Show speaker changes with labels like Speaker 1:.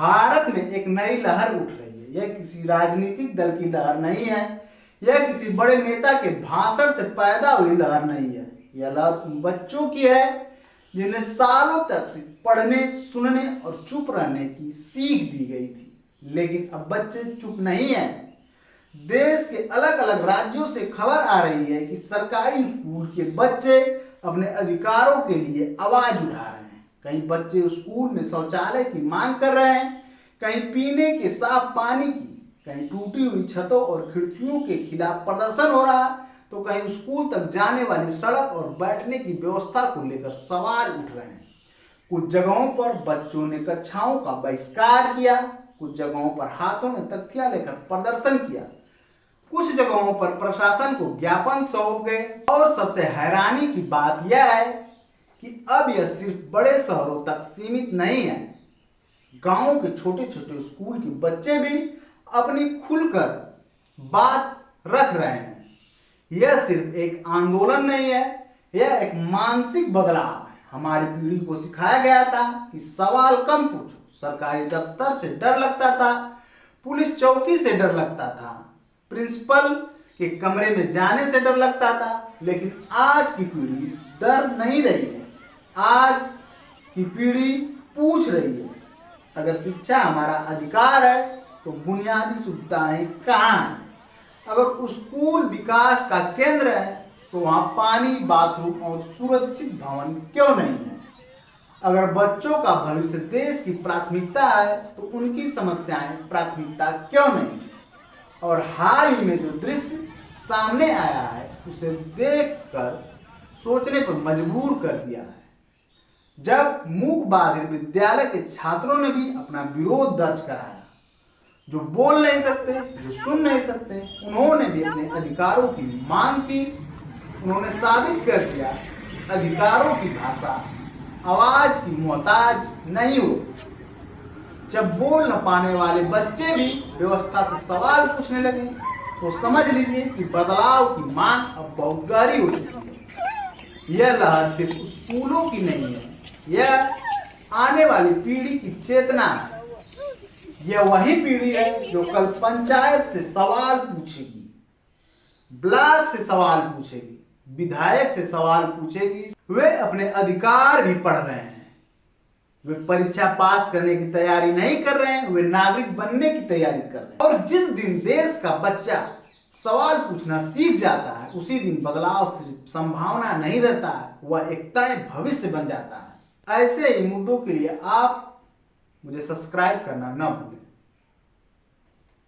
Speaker 1: भारत में एक नई लहर उठ रही है। यह किसी राजनीतिक दल की लहर नहीं है, यह किसी बड़े नेता के भाषण से पैदा हुई लहर नहीं है। यह लहर उन बच्चों की है जिन्हें सालों तक पढ़ने, सुनने और चुप रहने की सीख दी गई थी, लेकिन अब बच्चे चुप नहीं हैं। देश के अलग अलग राज्यों से खबर आ रही है कि सरकारी स्कूल के बच्चे अपने अधिकारों के लिए आवाज उठा रहे हैं। कई बच्चे स्कूल में शौचालय की मांग कर रहे हैं, कहीं पीने के साफ पानी की, कहीं टूटी हुई छतों और खिड़कियों के खिलाफ प्रदर्शन हो रहा, तो कहीं स्कूल तक जाने वाली सड़क और बैठने की व्यवस्था को लेकर सवाल उठ रहे हैं। कुछ जगहों पर बच्चों ने कक्षाओं का बहिष्कार किया, कुछ जगहों पर हाथों में तख्तियां लेकर प्रदर्शन किया, कुछ जगहों पर प्रशासन को ज्ञापन सौंप गए। और सबसे हैरानी की बात यह है कि अब यह सिर्फ बड़े शहरों तक सीमित नहीं है। गांवों के छोटे छोटे स्कूल के बच्चे भी अपनी खुलकर बात रख रहे हैं। यह सिर्फ एक आंदोलन नहीं है, यह एक मानसिक बदलाव है। हमारी पीढ़ी को सिखाया गया था कि सवाल कम पूछो, सरकारी दफ्तर से डर लगता था, पुलिस चौकी से डर लगता था, प्रिंसिपल के कमरे में जाने से डर लगता था। लेकिन आज की पीढ़ी डर नहीं रही है, आज की पीढ़ी पूछ रही है। अगर शिक्षा हमारा अधिकार है तो बुनियादी सुविधाएं कहाँ हैं? अगर स्कूल विकास का केंद्र है तो वहाँ पानी, बाथरूम और सुरक्षित भवन क्यों नहीं है? अगर बच्चों का भविष्य देश की प्राथमिकता है तो उनकी समस्याएं प्राथमिकता क्यों नहीं? और हाल ही में जो दृश्य सामने आया है उसे देखकर सोचने पर मजबूर कर दिया है। जब मूक बधिर विद्यालय के छात्रों ने भी अपना विरोध दर्ज कराया, जो बोल नहीं सकते, जो सुन नहीं सकते, उन्होंने भी अपने अधिकारों की मांग की। उन्होंने साबित कर दिया अधिकारों की भाषा आवाज की मोहताज नहीं हो। जब बोल न पाने वाले बच्चे भी व्यवस्था से सवाल पूछने लगे तो समझ लीजिए कि बदलाव की मांग अब बहुत गहरी हो चुकी है। यह लहर सिर्फ स्कूलों की नहीं है, यह आने वाली पीढ़ी की चेतना है। यह वही पीढ़ी है जो कल पंचायत से सवाल पूछेगी, ब्लॉक से सवाल पूछेगी, विधायक से सवाल पूछेगी। वे अपने अधिकार भी पढ़ रहे हैं, वे परीक्षा पास करने की तैयारी नहीं कर रहे हैं, वे नागरिक बनने की तैयारी कर रहे हैं। और जिस दिन देश का बच्चा सवाल पूछना सीख जाता है, उसी दिन बदलाव सिर्फ संभावना नहीं रहता है, वह एक तय भविष्य बन जाता है। ऐसे ही मुद्दों के लिए आप मुझे सब्सक्राइब करना न भूलें।